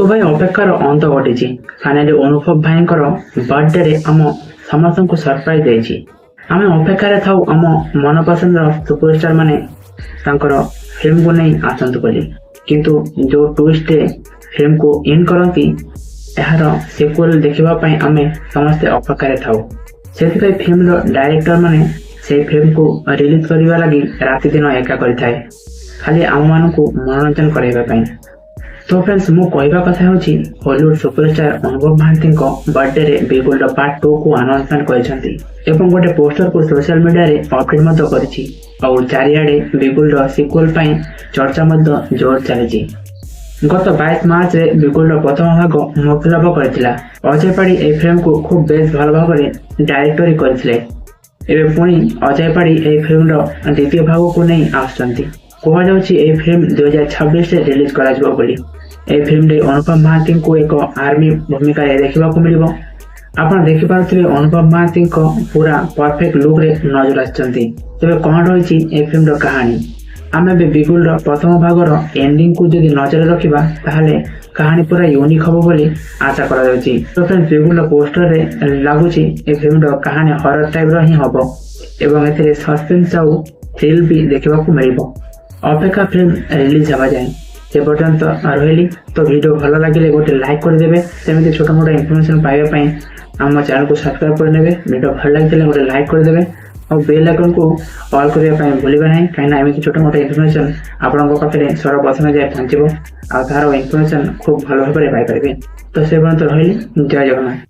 ଭାଇ ଅପେକ୍ଷାର ଅନ୍ତ ଘଟିଛି। ଫାଇନାଲି ଅନୁଭବ ଭାଇଙ୍କର ବର୍ଥଡେରେ ଆମ ସମସ୍ତଙ୍କୁ ସରପ୍ରାଇଜ ଦେଇଛି। ଆମେ ଅପେକ୍ଷାରେ ଥାଉ ଆମ ମନପସନ୍ଦର ସୁପରଷ୍ଟାର ମାନେ ତାଙ୍କର ଫିଲ୍ମକୁ ନେଇ ଆସନ୍ତୁ ବୋଲି, କିନ୍ତୁ ଯୋଉ ଟୁଇଷ୍ଟରେ ଫିଲ୍ମକୁ ଇନ୍ କରନ୍ତି ଏହାର ସିକ୍ୱେଲ ଦେଖିବା ପାଇଁ ଆମେ ସମସ୍ତେ ଅପେକ୍ଷାରେ ଥାଉ। ସେଥିପାଇଁ ଫିଲ୍ମର ଡାଇରେକ୍ଟର ମାନେ ସେଇ ଫିଲ୍ମକୁ ରିଲିଜ କରିବା ଲାଗି ରାତିଦିନ ଏକା କରିଥାଏ, ଖାଲି ଆମମାନଙ୍କୁ ମନୋରଞ୍ଜନ କରାଇବା ପାଇଁ। ତ ଫ୍ରେଣ୍ଡସ୍, ମୁଁ କହିବା କଥା ହେଉଛି ହଲିଉଡ ସୁପରଷ୍ଟାର ଅନୁଭବ ମହାନ୍ତିଙ୍କ ବର୍ଥଡେରେ ବିଗୁଲ୍ଡ ପାର୍ଟ 2 କୁ ଆନାଉନ୍ସମେଣ୍ଟ କରିଛନ୍ତି ଏବଂ ଗୋଟେ ପୋଷ୍ଟରକୁ ସୋସିଆଲ ମିଡିଆରେ ଅପଡେଟ୍ ମଧ୍ୟ କରିଛି। ଆଉ ଚାରିଆଡେ ବିଗୁଲ୍ଡ ସିକ୍ୱେଲ ପାଇଁ ଚର୍ଚ୍ଚା ମଧ୍ୟ ଜୋର ଚାଲିଛି। ଗତ 22 ମାର୍ଚ୍ଚରେ ବିଗୁଲ୍ଡ ପ୍ରଥମ ଭାଗ ମୁକ୍ତିଲାଭ କରିଥିଲା। ଅଜୟ ପାଢୀ ଏହି ଫିଲ୍ମକୁ ଖୁବ୍ ବେଶ ଭଲ ଭାବରେ ଡାଇରେକ୍ଟରି କରିଥିଲେ। ଏବେ ପୁଣି ଅଜୟ ପାଢୀ ଏହି ଫିଲ୍ମର ଦ୍ୱିତୀୟ ଭାଗକୁ ନେଇ ଆସୁଛନ୍ତି। କୁହାଯାଉଛି ଏହି ଫିଲ୍ମ 2026ରେ ରିଲିଜ କରାଯିବ ବୋଲି। ଏହି ଫିଲ୍ମରେ ଅନୁଭବ ମହାନ୍ତିଙ୍କୁ ଏକ ଆର୍ମି ଭୂମିକାରେ ଦେଖିବାକୁ ମିଳିବ। ଆପଣ ଦେଖିପାରୁଥିବେ ଅନୁଭବ ମହାନ୍ତିଙ୍କ ପୁରା ପରଫେକ୍ଟ ଲୁକ୍ରେ ନଜର ଆସିଛନ୍ତି। ତେବେ କଣ ରହିଛି ଏହି ଫିଲ୍ମର କାହାଣୀ? ଆମେ ଏବେ ବିଗୁଲ୍ଡ ପ୍ରଥମ ଭାଗର ଏଣ୍ଡିଂକୁ ଯଦି ନଜର ରଖିବା ତାହେଲେ କାହାଣୀ ପୁରା ୟୁନିକ୍ ହବ ବୋଲି ଆଶା କରାଯାଉଛି। ତ ଫ୍ରେଣ୍ଡସ୍, ବିଗୁଲ୍ଡ ପୋଷ୍ଟରରେ ଲାଗୁଛି ଏ ଫିଲ୍ମର କାହାଣୀ ହରର ଟାଇପର ହିଁ ହବ ଏବଂ ଏଥିରେ ସସ୍ପେନ୍ସ ଆଉ ଥ୍ରିଲ୍ ବି ଦେଖିବାକୁ ମିଳିବ। ଅପେକ୍ଷା ଫିଲ୍ମ ରିଲିଜ ହେବା ଯାଏ। ସେ ପର୍ଯ୍ୟନ୍ତ ରହିଲି। ତ ଭିଡ଼ିଓ ଭଲ ଲାଗିଲେ ଗୋଟେ ଲାଇକ୍ କରିଦେବେ। ସେମିତି ଛୋଟ ମୋଟ ଇନଫର୍ମେସନ ପାଇବା ପାଇଁ ଆମ ଚ୍ୟାନେଲକୁ ସବସ୍କ୍ରାଇବ କରିନେବେ। ଭିଡ଼ିଓ ଭଲ ଲାଗିଥିଲେ ଗୋଟେ ଲାଇକ୍ କରିଦେବେ ଆଉ ବେଲ୍ ଆଇକନକୁ ଅଲ୍ କରିବା ପାଇଁ ଭୁଲିବେ ନାହିଁ, କାହିଁକିନା ଏମିତି ଛୋଟ ମୋଟ ଇନଫର୍ମେସନ ଆପଣଙ୍କ ପାଖରେ ସର୍ବପ୍ରଥମେ ଯାଇ ପହଞ୍ଚିବ ଆଉ ତାହାର ଇନଫର୍ମେସନ ଖୁବ୍ ଭଲ ଭାବରେ ପାଇପାରିବେ। ତ ସେ ପର୍ଯ୍ୟନ୍ତ ରହିଲି। ଜୟ ଜଗନ୍ନାଥ।